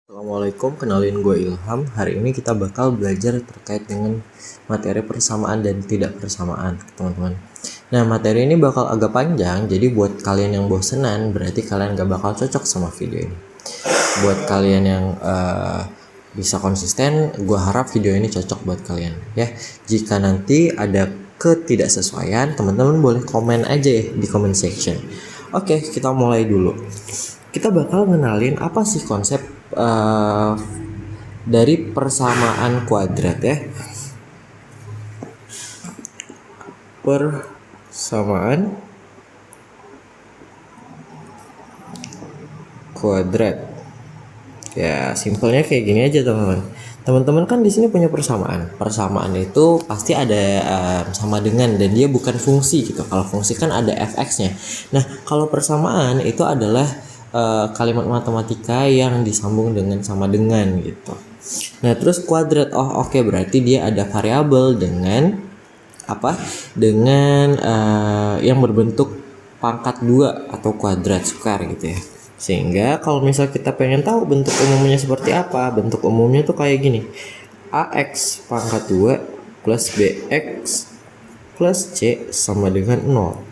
Assalamualaikum, kenalin gue Ilham. Hari ini kita bakal belajar terkait dengan materi persamaan dan tidak persamaan, teman-teman. Nah, materi ini bakal agak panjang, jadi buat kalian yang bosenan, berarti kalian gak bakal cocok sama video ini. Buat kalian yang bisa konsisten, gue harap video ini cocok buat kalian. Ya, jika nanti ada ketidaksesuaian, teman-teman boleh komen aja ya di comment section. Oke, kita mulai dulu. Kita bakal ngenalin apa sih konsep dari persamaan kuadrat ya. Persamaan kuadrat. Ya, simpelnya kayak gini aja, teman-teman. Teman-teman kan di sini punya persamaan. Persamaan itu pasti ada sama dengan, dan dia bukan fungsi gitu. Kalau fungsi kan ada fx-nya. Nah, kalau persamaan itu adalah kalimat matematika yang disambung dengan sama dengan gitu. Nah, terus kuadrat, oke, berarti dia ada variabel dengan apa? Dengan yang berbentuk pangkat 2 atau kuadrat square gitu ya. Sehingga kalau misal kita pengen tahu bentuk umumnya seperti apa, bentuk umumnya tuh kayak gini. AX pangkat 2 plus BX plus C sama dengan 0.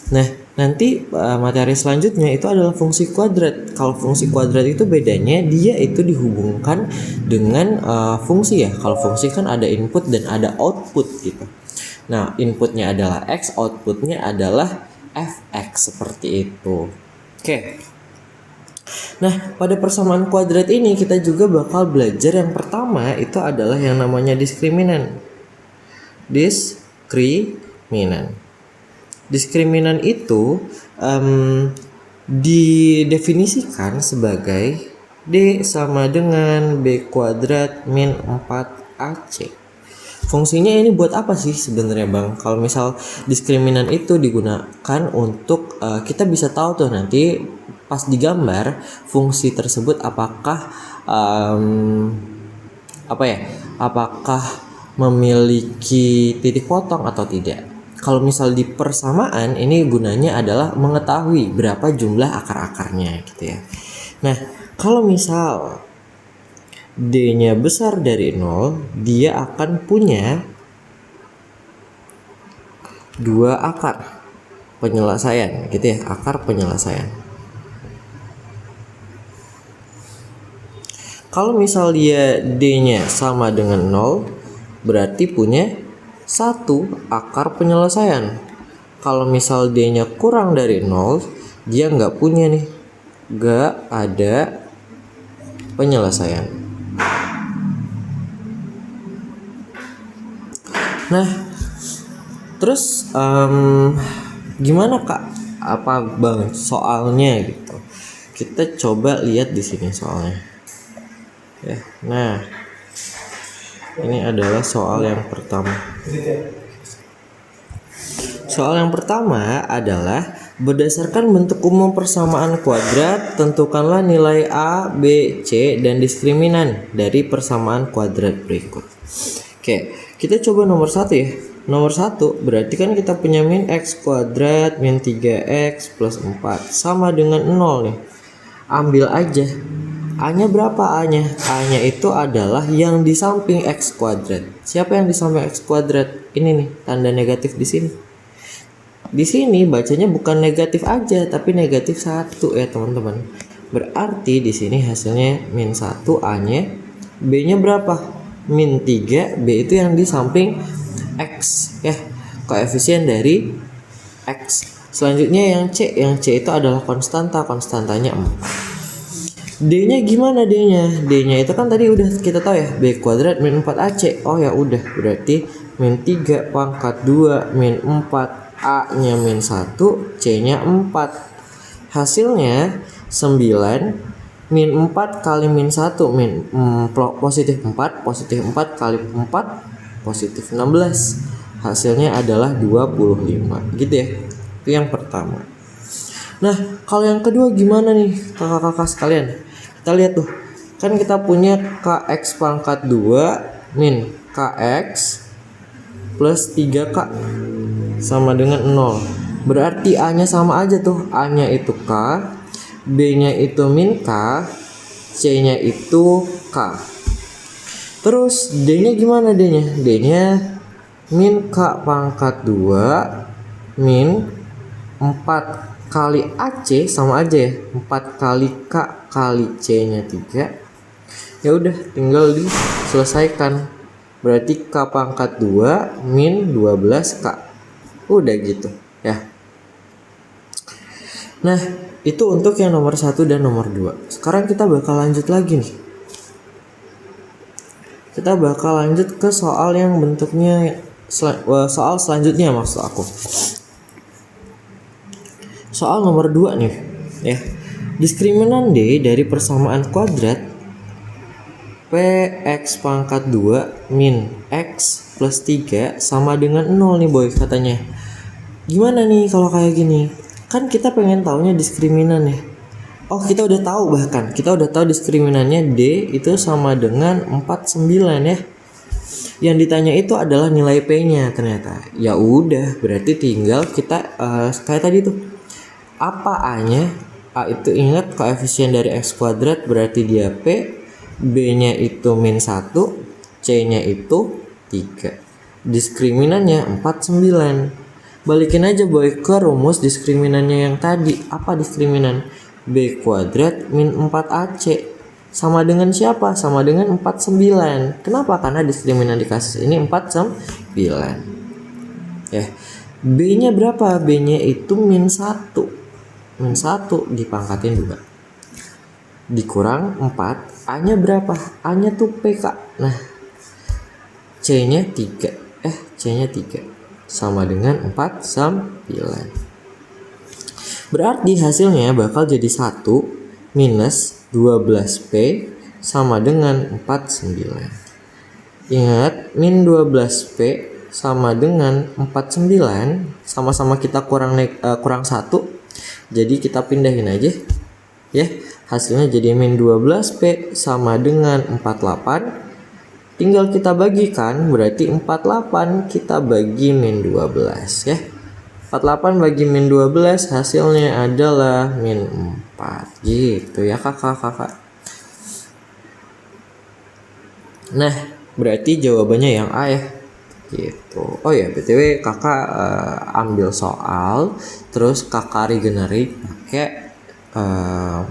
Nah, nanti materi selanjutnya itu adalah fungsi kuadrat. Kalau fungsi kuadrat itu bedanya dia itu dihubungkan dengan fungsi ya. Kalau fungsi kan ada input dan ada output gitu. Nah, inputnya adalah X, outputnya adalah fx seperti itu. Oke. Nah, pada persamaan kuadrat ini kita juga bakal belajar yang pertama itu adalah yang namanya diskriminan. Diskriminan itu didefinisikan sebagai D sama dengan B kuadrat min 4AC. Fungsinya ini buat apa sih sebenarnya, Bang? Kalau misal diskriminan itu digunakan untuk kita bisa tahu tuh nanti pas digambar fungsi tersebut apakah apakah memiliki titik potong atau tidak. Kalau misal di persamaan ini gunanya adalah mengetahui berapa jumlah akar-akarnya gitu ya. Nah, kalau misal D-nya besar dari 0, dia akan punya 2 akar penyelesaian gitu ya, akar penyelesaian. Kalau misal dia D-nya sama dengan 0, berarti punya 1 akar penyelesaian. Kalau misal D-nya kurang dari 0, dia nggak punya nih, nggak ada penyelesaian. Nah, terus gimana Kak? Apa Bang soalnya gitu? Kita coba lihat di sini soalnya. Ya, nah, ini adalah soal yang pertama. Soal yang pertama adalah berdasarkan bentuk umum persamaan kuadrat, tentukanlah nilai A, B, C, dan diskriminan dari persamaan kuadrat berikut. Oke, kita coba nomor 1 ya. Nomor 1 berarti kan kita punya min X kuadrat min 3X plus 4 sama dengan 0 nih. Ambil aja. A-nya berapa A-nya? A-nya itu adalah yang di samping X kuadrat. Siapa yang di samping X kuadrat? Ini nih, tanda negatif di sini. Di sini bacanya bukan negatif aja, tapi negatif 1 ya, teman-teman. Berarti di sini hasilnya min 1 A-nya. B-nya berapa? Min 3. B itu yang di samping X ya. Koefisien dari X. Selanjutnya yang C itu adalah konstantanya 4. D-nya gimana D-nya? D-nya itu kan tadi udah kita tahu ya, B kuadrat min 4AC. Oh ya udah, berarti min 3 pangkat 2 min 4, A-nya min 1, C-nya 4. Hasilnya 9 min 4 kali min 1 min positif 4 kali 4 positif 16. Hasilnya adalah 25 gitu ya. Itu yang pertama. Nah, kalau yang kedua gimana nih kakak-kakak sekalian? Kita lihat tuh. Kan kita punya Kx pangkat 2 min Kx plus 3K sama dengan 0. Berarti A-nya sama aja tuh. A-nya itu K, B-nya itu min K, C-nya itu K. Terus D-nya gimana D-nya? D-nya min K pangkat 2 min 4 kali AC sama aja ya. 4 kali K kali C-nya 3. Ya udah tinggal diselesaikan. Berarti K pangkat 2 min 12K. Udah gitu ya. Nah, itu untuk yang nomor 1 dan nomor 2. Sekarang kita bakal lanjut lagi nih. Kita bakal lanjut ke soal yang bentuknya soal selanjutnya maksud aku. Soal nomor 2 nih ya. Diskriminan D dari persamaan kuadrat Px pangkat 2 min X plus 3 sama dengan 0 nih boy katanya. Gimana nih kalau kayak gini? Kan kita pengen taunya diskriminan ya. Oh, kita udah tahu, bahkan kita udah tahu diskriminannya D itu sama dengan 49 ya. Yang ditanya itu adalah nilai P-nya ternyata. Ya udah, berarti tinggal kita kayak tadi tuh. Apa A-nya? A itu ingat koefisien dari X kuadrat berarti dia P. B-nya itu min 1, C-nya itu 3. Diskriminannya 49. Balikin aja boy ke rumus diskriminannya yang tadi. Apa diskriminan? B kuadrat min 4AC sama dengan siapa? Sama dengan 49. Kenapa? Karena diskriminan di kasus ini 49 ya. B nya berapa? B nya itu min 1 dipangkatin 2 dikurang 4. A nya berapa? A nya tuh PK. Nah C nya 3 sama dengan 49. Berarti hasilnya bakal jadi 1 minus 12P sama dengan 49. Ingat, min 12P sama dengan 49, sama-sama kita kurang 1. Jadi kita pindahin aja ya. Hasilnya jadi min 12P sama dengan 48. Tinggal kita bagikan, berarti 48 kita bagi min 12 ya. 48 bagi min 12 hasilnya adalah min 4 gitu ya kakak. Nah berarti jawabannya yang A ya gitu. Oh ya btw kakak ambil soal terus kakak regenerate pakai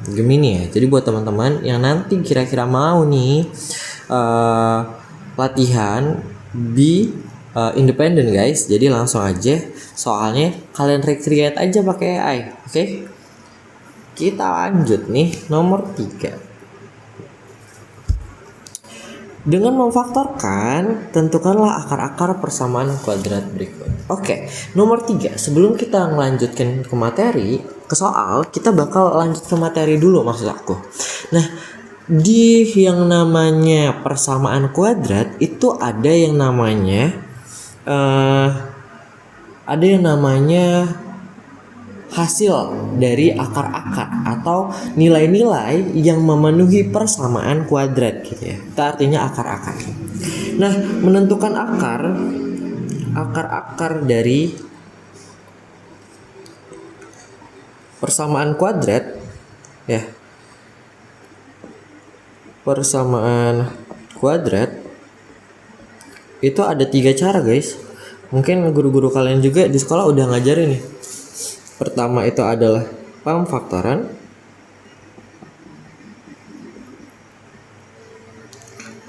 Gemini ya. Jadi buat teman-teman yang nanti kira-kira mau nih latihan independen guys, jadi langsung aja soalnya kalian recreate aja pakai AI. Oke? Kita lanjut nih nomor 3. Dengan memfaktorkan, tentukanlah akar-akar persamaan kuadrat berikut. Oke, nomor 3. Sebelum kita melanjutkan ke materi, ke soal, kita bakal lanjut ke materi dulu maksud aku. Nah, di yang namanya persamaan kuadrat itu ada yang namanya hasil dari akar-akar atau nilai-nilai yang memenuhi persamaan kuadrat gitu ya. Itu artinya akar-akar. Nah, menentukan akar-akar dari persamaan kuadrat ya. Persamaan kuadrat itu ada 3 cara guys. Mungkin guru-guru kalian juga di sekolah udah ngajarin nih. Pertama itu adalah pemfaktoran.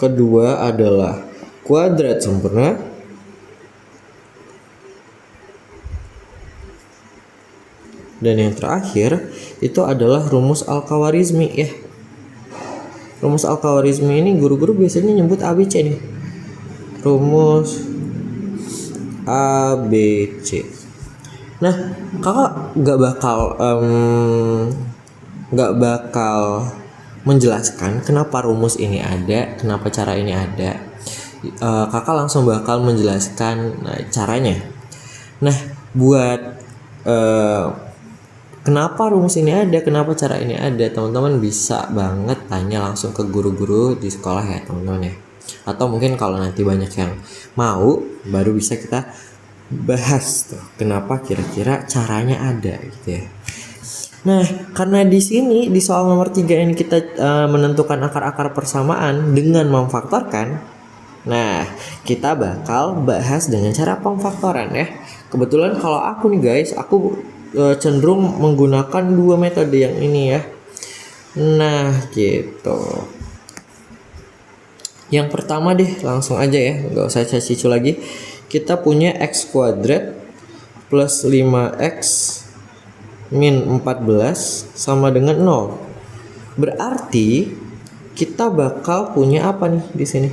Kedua adalah kuadrat sempurna. Dan yang terakhir itu adalah rumus Al-Khawarizmi ya. Rumus Al-Khawarizmi ini guru-guru biasanya nyebut ABC nih. Rumus ABC. Nah, kakak nggak bakal menjelaskan kenapa rumus ini ada, kenapa cara ini ada. Kakak langsung bakal menjelaskan caranya. Nah, buat kenapa rumus ini ada, kenapa cara ini ada, teman-teman bisa banget tanya langsung ke guru-guru di sekolah ya teman-teman ya. Atau mungkin kalau nanti banyak yang mau, baru bisa kita bahas tuh kenapa kira-kira caranya ada gitu ya. Nah, karena di sini di soal nomor 3 ini kita menentukan akar-akar persamaan dengan memfaktorkan. Nah, kita bakal bahas dengan cara pemfaktoran ya. Kebetulan kalau aku nih guys, aku cenderung menggunakan dua metode yang ini ya. Nah, gitu. Yang pertama deh, langsung aja ya, nggak usah cicu lagi. Kita punya x kuadrat plus 5x min 14 sama dengan 0. Berarti kita bakal punya apa nih di sini?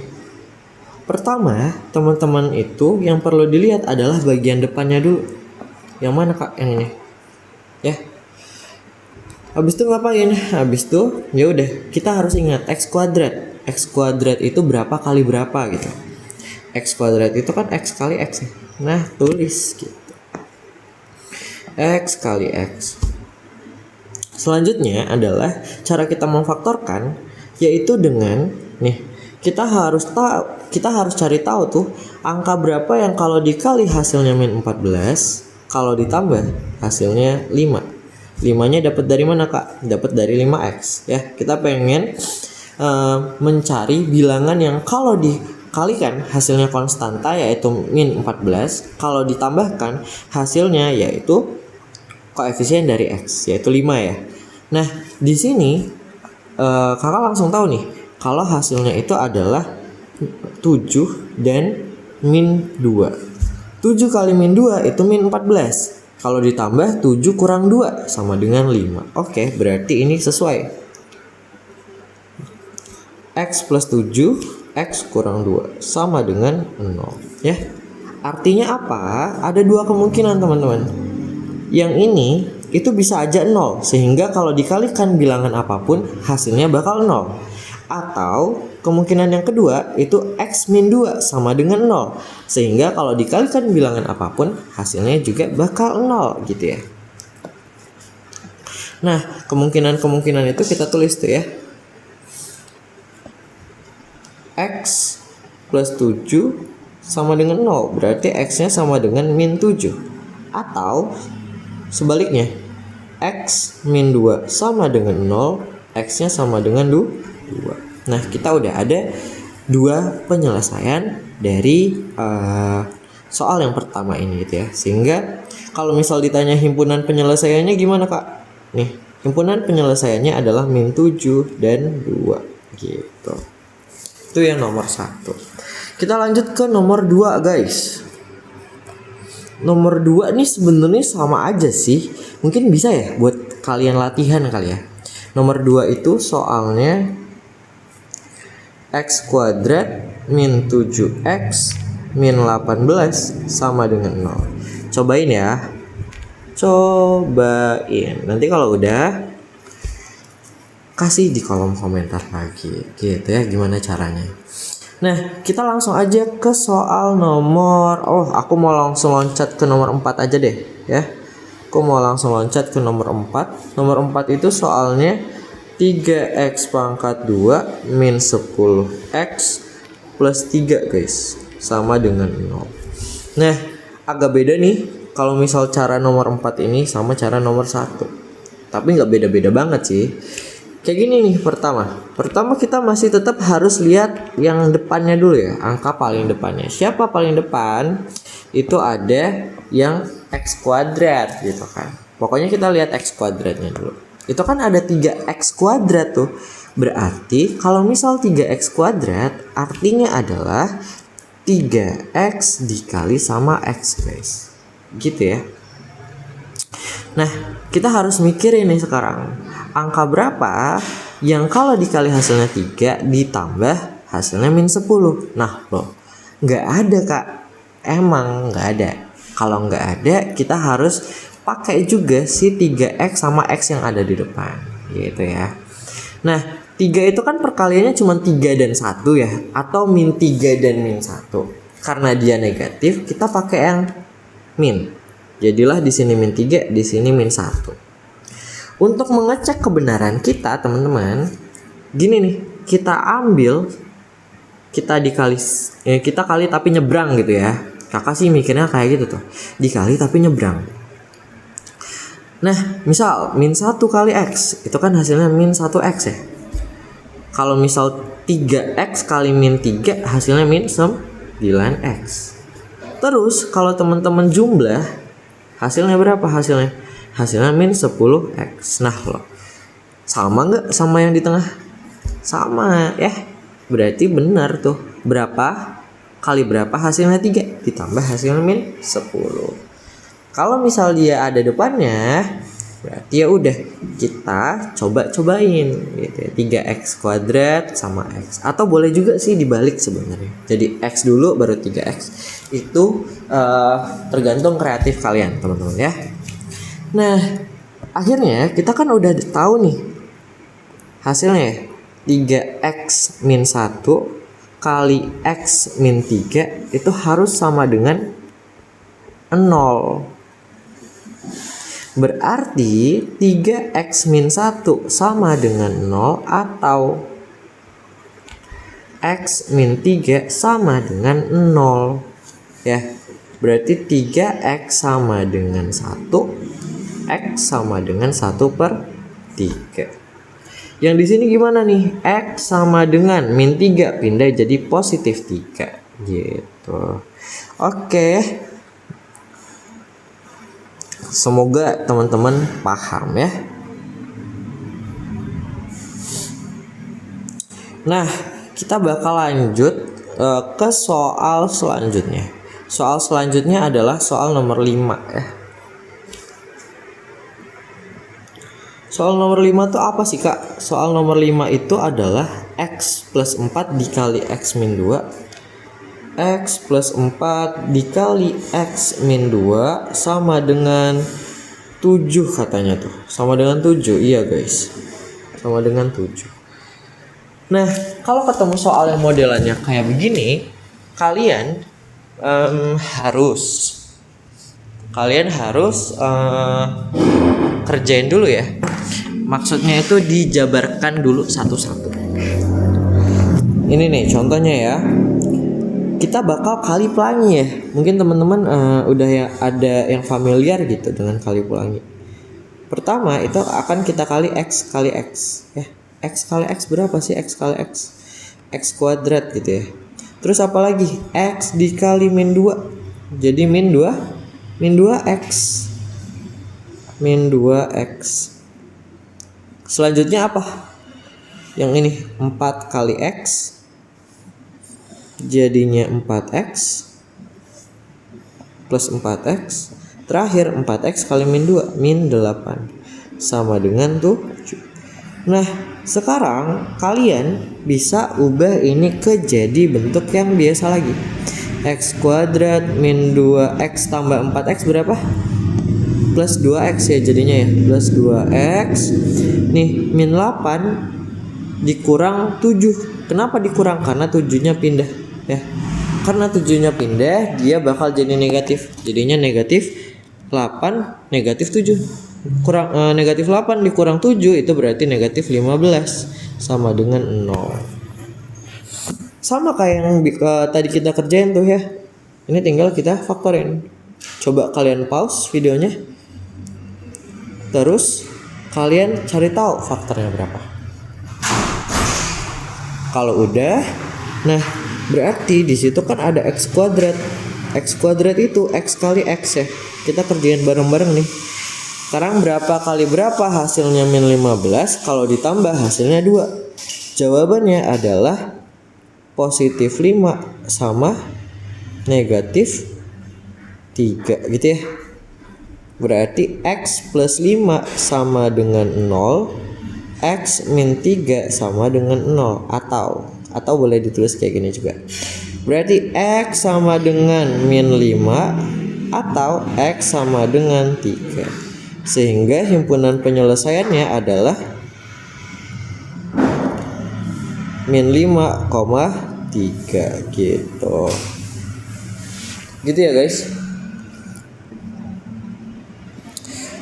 Pertama, teman-teman itu yang perlu dilihat adalah bagian depannya dulu. Yang mana Kak? Yang ini. Ya. Habis itu ngapain? Habis itu ya udah, kita harus ingat x kuadrat. X kuadrat itu berapa kali berapa gitu. X kuadrat itu kan x kali x ya. Nah, tulis gitu. X kali X. Selanjutnya adalah cara kita memfaktorkan, yaitu dengan nih, kita harus cari tahu tuh angka berapa yang kalau dikali hasilnya min 14, kalau ditambah hasilnya 5. 5-nya dapat dari mana Kak? Dapat dari 5x ya. Kita pengen mencari bilangan yang kalau dikalikan hasilnya konstanta yaitu min 14, kalau ditambahkan hasilnya yaitu koefisien dari x yaitu 5 ya. Nah, di sini kakak langsung tahu nih kalau hasilnya itu adalah 7 dan min 2. 7 kali min 2 itu min 14. Kalau ditambah 7 kurang 2 sama dengan 5. Oke, berarti ini sesuai. X plus 7, X kurang 2 sama dengan 0 ya. Artinya apa? Ada dua kemungkinan teman-teman. Yang ini itu bisa aja 0, sehingga kalau dikalikan bilangan apapun hasilnya bakal 0. Atau kemungkinan yang kedua itu X min 2 sama dengan 0, sehingga kalau dikalikan bilangan apapun hasilnya juga bakal 0 gitu ya. Nah, kemungkinan itu kita tulis tuh ya. X plus 7 sama dengan 0, berarti X nya sama dengan min 7. Atau sebaliknya, X min 2 sama dengan 0, X nya sama dengan 2. Nah, kita udah ada dua penyelesaian dari soal yang pertama ini gitu ya. Sehingga kalau misal ditanya himpunan penyelesaiannya gimana Kak? Nih, himpunan penyelesaiannya adalah min 7 dan 2 gitu. Itu yang nomor 1. Kita lanjut ke nomor 2 guys. Nomor 2 nih sebenarnya sama aja sih. Mungkin bisa ya buat kalian latihan kali ya. Nomor 2 itu soalnya x kuadrat min 7x min 18 sama dengan 0. Cobain ya. Cobain. Nanti kalau udah kasih di kolom komentar lagi gitu ya gimana caranya. Nah, kita langsung aja ke soal nomor aku mau langsung loncat ke nomor 4 aja deh ya. Aku mau langsung loncat ke nomor 4. Nomor 4 itu soalnya 3x pangkat 2 min 10x plus 3 guys sama dengan 0. Nah, agak beda nih kalau misal cara nomor 4 ini sama cara nomor 1. Tapi nggak beda-beda banget sih. Kayak gini nih, pertama kita masih tetap harus lihat yang depannya dulu ya, angka paling depannya. Siapa paling depan? Itu ada yang x kuadrat gitu kan. Pokoknya kita lihat x kuadratnya dulu. Itu kan ada 3x kuadrat tuh. Berarti kalau misal 3x kuadrat artinya adalah 3x dikali sama x guys. Gitu ya. Nah, kita harus mikirin nih sekarang. Angka berapa yang kalau dikali hasilnya 3 ditambah hasilnya min 10. Nah loh, nggak ada Kak. Emang nggak ada. Kalau nggak ada, kita harus pakai juga si 3x sama x yang ada di depan gitu ya. Nah, 3 itu kan perkaliannya cuma 3 dan 1 ya, atau min 3 dan min 1. Karena dia negatif, kita pakai yang min. Jadilah di sini min 3, di sini min 1. Untuk mengecek kebenaran kita teman-teman, gini nih, kita kali tapi nyebrang gitu ya. Kakak sih mikirnya kayak gitu tuh, dikali tapi nyebrang. Nah, misal min 1 kali X, itu kan hasilnya min 1X ya. Kalau misal 3X kali min 3, hasilnya min 9X. Terus, kalau teman-teman jumlah, hasilnya berapa hasilnya? Hasilnya min 10X. Nah loh, sama nggak sama yang di tengah? Sama ya. Berarti benar tuh. Berapa kali berapa hasilnya 3, ditambah hasilnya min 10. Kalau misal dia ada depannya, berarti ya udah kita cobain gitu ya. 3x kuadrat sama x, atau boleh juga sih dibalik sebenarnya. Jadi x dulu baru 3x. Itu tergantung kreatif kalian teman-teman ya. Nah, akhirnya kita kan udah tahu nih hasilnya 3x min 1 kali x min 3 itu harus sama dengan 0. Berarti 3x min 1 sama dengan 0 atau x min 3 sama dengan 0 ya. Berarti 3x sama dengan 1, x sama dengan 1/3. Yang di sini gimana nih? X sama dengan min 3 pindah jadi positif 3 gitu. Oke. Semoga teman-teman paham ya. Nah, kita bakal lanjut ke soal selanjutnya. Soal selanjutnya adalah soal nomor 5 ya. Soal nomor 5 itu apa sih Kak? Soal nomor 5 itu adalah x plus 4 dikali x min 2, x plus 4 dikali x min 2 sama dengan 7 katanya tuh. Sama dengan 7, iya guys. Sama dengan 7. Nah, kalau ketemu soal yang modelannya kayak begini, kalian harus kerjain dulu ya. Maksudnya itu dijabarkan dulu satu-satu. Ini nih contohnya ya. Kita bakal kali pelangi ya. Mungkin teman-teman udah ya ada yang familiar gitu dengan kali pelangi. Pertama itu akan kita kali x kali x ya. X kali x berapa sih? X kali x, x kuadrat gitu ya. Terus apa lagi? X dikali min 2. Jadi min 2x. Min 2x. Selanjutnya apa? Yang ini 4 kali x, jadinya 4x plus 4x. Terakhir 4x kali min 2, min 8 sama dengan 7. Nah, sekarang kalian bisa ubah ini ke jadi bentuk yang biasa lagi. X kuadrat min 2x tambah 4x berapa? Plus 2x ya jadinya ya. Plus 2x. Nih, min 8 dikurang 7. Kenapa dikurang? Karena 7-nya pindah ya. Karena 7-nya pindah, dia bakal jadi negatif. Jadinya negatif 8 negatif 7. Negatif 8 dikurang 7 itu berarti negatif 15 sama dengan 0. Sama kayak yang tadi kita kerjain tuh ya. Ini tinggal kita faktorin. Coba kalian pause videonya. Terus kalian cari tahu faktornya berapa. Kalau udah, nah berarti di situ kan ada x kuadrat. X kuadrat itu x kali x ya. Kita kerjain bareng-bareng nih. Sekarang berapa kali berapa hasilnya min 15, kalau ditambah hasilnya 2. Jawabannya adalah positif 5 sama negatif 3 gitu ya. Berarti x plus 5 sama dengan 0, x min 3 sama dengan 0. Atau boleh ditulis kayak gini juga. Berarti x sama dengan min 5 atau x sama dengan 3. Sehingga himpunan penyelesaiannya adalah min 5,3 gitu. Gitu ya guys.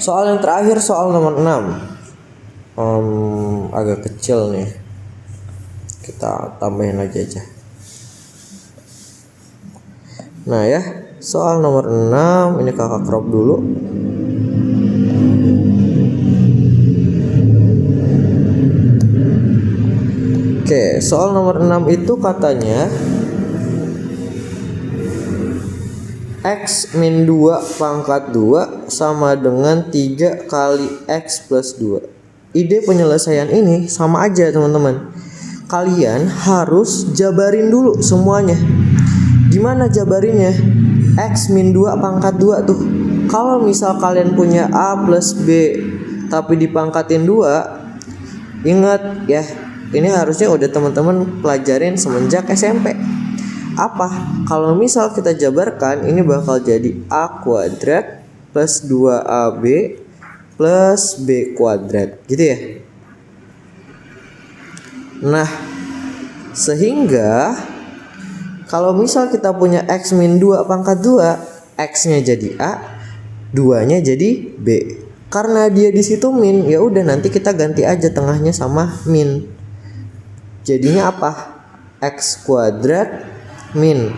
Soal yang terakhir, soal nomor 6. Agak kecil nih. Kita tambahin lagi aja. Nah ya, soal nomor 6 ini kakak crop dulu. Oke, soal nomor 6 itu katanya X min 2 pangkat 2 sama dengan 3 kali X plus 2. Ide penyelesaian ini sama aja teman-teman. Kalian harus jabarin dulu semuanya. Gimana jabarinnya? X min 2 pangkat 2 tuh. Kalau misal kalian punya A plus B tapi dipangkatin 2, ingat ya, ini harusnya udah teman-teman pelajarin semenjak SMP. Apa? Kalau misal kita jabarkan, ini bakal jadi A kuadrat plus 2AB plus B kuadrat, gitu ya. Nah, sehingga kalau misal kita punya X min 2 pangkat 2, X-nya jadi A, 2-nya jadi B. Karena dia di situ min, ya udah nanti kita ganti aja tengahnya sama min. Jadinya apa? X kuadrat min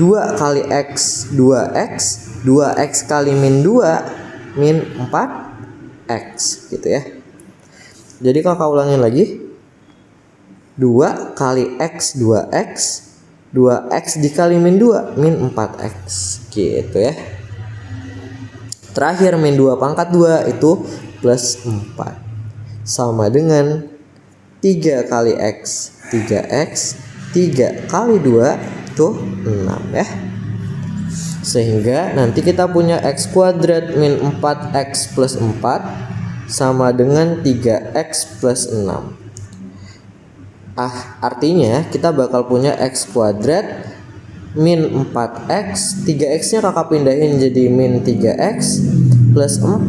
2 kali X 2X 2X kali min 2 min 4X, gitu ya. Jadi kakak ulangin lagi, 2 kali X 2X 2X dikali min 2 min 4X, gitu ya. Terakhir min 2 pangkat 2 itu plus 4 sama dengan 3 kali X 3X 3 kali 2 tuh 6 ya. Sehingga nanti kita punya X kuadrat min 4X plus 4 sama dengan 3X plus 6. Artinya kita bakal punya X kuadrat min 4X, 3X nya kakak pindahin jadi min 3X plus 4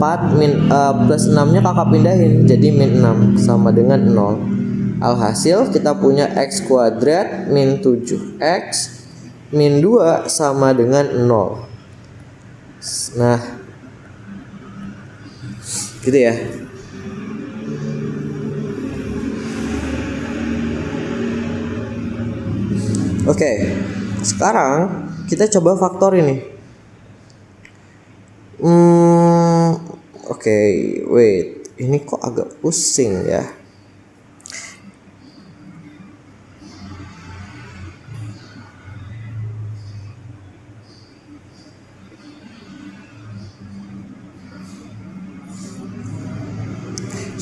plus 6 nya kakak pindahin jadi min 6 sama dengan 0. Alhasil kita punya X kuadrat min 7X min 2 sama dengan 0. Nah, gitu ya. Oke, sekarang kita coba faktor ini. Oke, wait, ini kok agak pusing ya.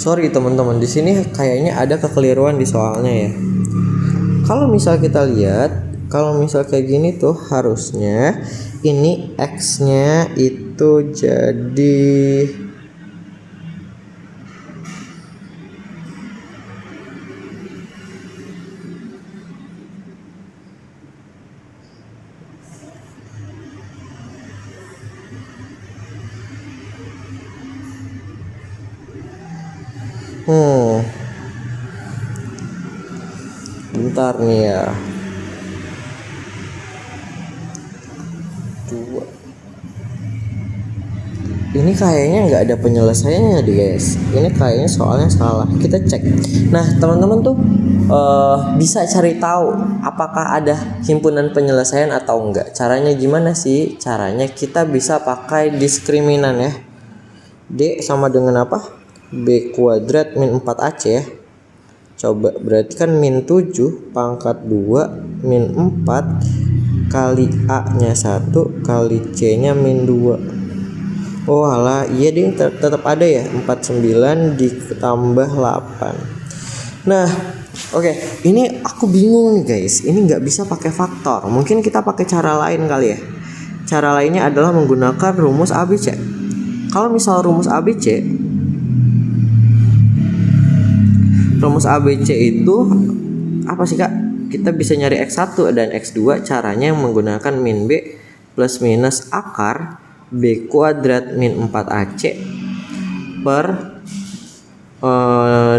Sorry teman-teman, di sini kayaknya ada kekeliruan di soalnya ya. Kalau misal kita lihat, kalau misal kayak gini tuh harusnya ini X-nya itu jadi bentar nih ya. 2. Ini kayaknya nggak ada penyelesaiannya deh guys. Ini kayaknya soalnya salah. Kita cek. Nah teman-teman tuh bisa cari tahu apakah ada himpunan penyelesaian atau enggak. Caranya gimana sih? Caranya kita bisa pakai diskriminan ya. D sama dengan apa? B kuadrat min 4AC ya. Coba berarti kan min 7 pangkat 2 min 4 kali A nya 1 kali C nya min 2. Oh alah, iya ding, tetap ada ya, 49 ditambah 8. Nah oke, ini aku bingung nih guys. Ini nggak bisa pakai faktor. Mungkin kita pakai cara lain kali ya. Cara lainnya adalah menggunakan rumus ABC. Kalau misal rumus ABC itu apa sih kak? Kita bisa nyari X1 dan X2. Caranya menggunakan min B plus minus akar B kuadrat min 4AC per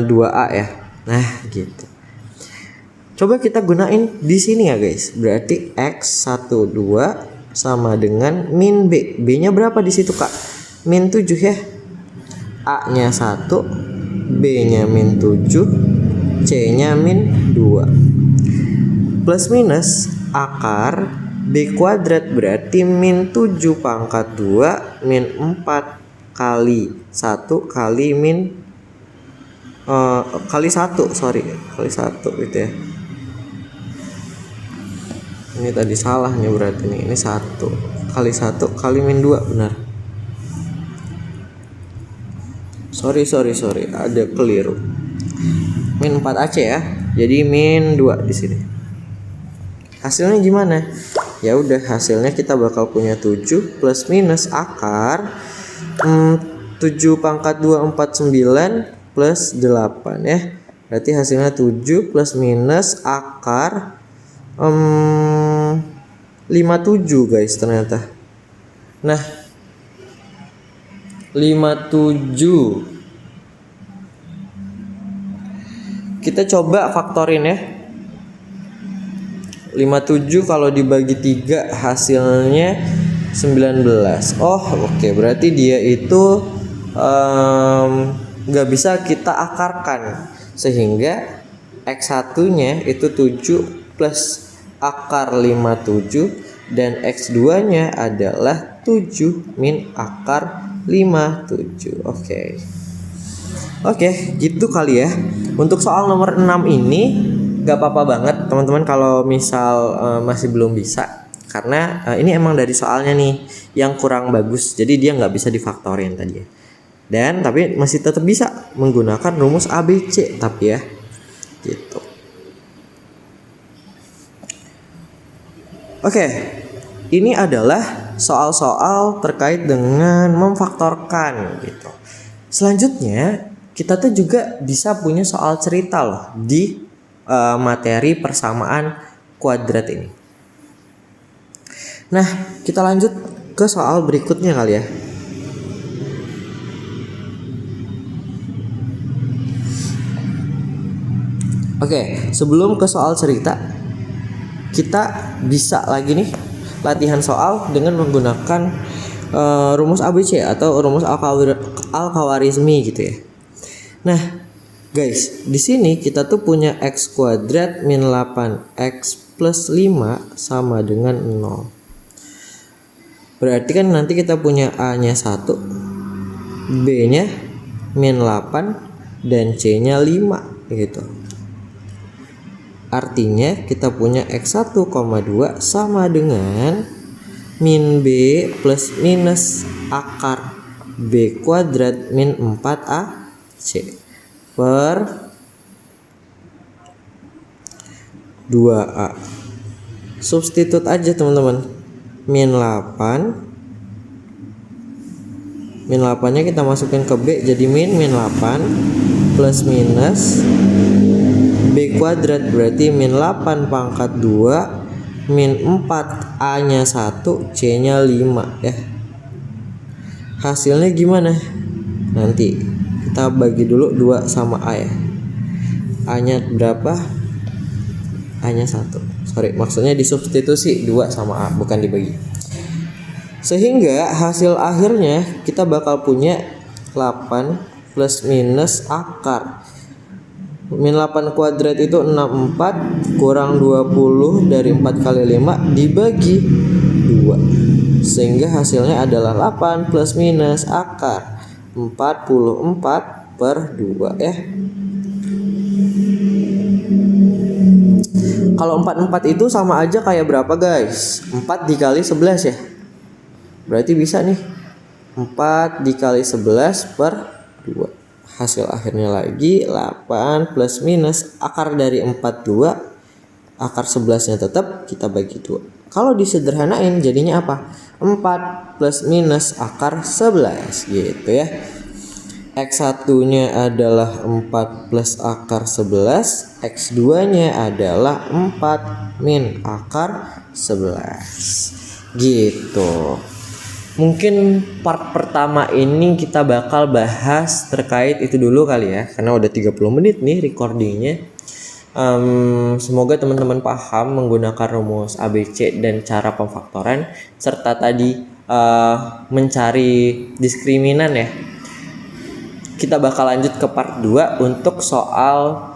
2A ya. Nah gitu. Coba kita gunain di sini ya guys. Berarti X12 sama dengan min B. B nya berapa di situ kak? Min 7 ya. A nya 1, B nya min 7, C nya min 2. Plus minus akar B kuadrat berarti min 7 pangkat 2 min 4 kali 1 kali min kali 1, kali 1 gitu ya. Ini tadi salah nih berarti nih. Ini 1 kali 1 kali min 2, benar. Sorry, ada keliru. Min 4AC ya. Jadi min 2 di sini. Hasilnya gimana? Ya udah, hasilnya kita bakal punya 7 plus minus akar 7 pangkat 2 49 plus 8 ya. Berarti hasilnya 7 plus minus akar 57 guys ternyata. Nah, 57 kita coba faktorin ya. 57 kalau dibagi 3 hasilnya 19. Oh oke, berarti dia itu nggak bisa kita akarkan, sehingga X1 nya itu 7 plus akar 57 dan X2 nya adalah 7 min akar 57. Oke, gitu kali ya. Untuk soal nomor 6 ini gak apa-apa banget teman-teman kalau misal masih belum bisa, karena ini emang dari soalnya nih yang kurang bagus, jadi dia nggak bisa difaktorin tadi ya. Tapi masih tetap bisa menggunakan rumus ABC tapi ya gitu. Oke, ini adalah soal-soal terkait dengan memfaktorkan gitu. Selanjutnya kita tuh juga bisa punya soal cerita loh di materi persamaan kuadrat ini. Nah, kita lanjut ke soal berikutnya kali ya. Oke, sebelum ke soal cerita, kita bisa lagi nih latihan soal dengan menggunakan rumus ABC atau rumus Al-Khawarizmi gitu ya. Nah, guys, di sini kita tuh punya X kuadrat min 8X plus 5 sama dengan 0. Berarti kan nanti kita punya A-nya 1, B-nya min 8, dan C-nya 5 gitu. Artinya kita punya X1,2 sama dengan min B plus minus akar B kuadrat min 4AC per 2A. Substitut aja teman-teman. Min 8 nya kita masukin ke B, jadi min 8 plus minus B kuadrat, berarti min 8 pangkat 2 min 4 A nya 1 C nya 5 ya. Hasilnya gimana? Nanti kita bagi dulu 2 sama A ya. A nya berapa? A nya 1. Maksudnya disubstitusi 2 sama A, bukan dibagi. Sehingga hasil akhirnya kita bakal punya 8 plus minus akar min 8 kuadrat itu 64 kurang 20 dari 4 kali 5 dibagi 2, sehingga hasilnya adalah 8 plus minus akar 44 per 2 ya. Kalau 44 itu sama aja kayak berapa guys? 4 dikali 11 ya. Berarti bisa nih 4 dikali 11 per 2. Hasil akhirnya lagi 8 plus minus akar dari 42, akar 11 nya tetap kita bagi 2. Kalau disederhanain jadinya apa? 4 plus minus akar 11 gitu ya. X1 nya adalah 4 plus akar 11, X2 nya adalah 4 min akar 11 gitu. Mungkin part pertama ini kita bakal bahas terkait itu dulu kali ya, karena udah 30 menit nih recordingnya. Semoga teman-teman paham menggunakan rumus ABC dan cara pemfaktoran, serta tadi mencari diskriminan ya. Kita bakal lanjut ke part 2 untuk soal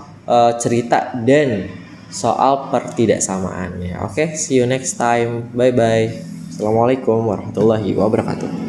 cerita dan soal pertidaksamaannya. Oke, see you next time. Bye bye. Assalamualaikum warahmatullahi wabarakatuh.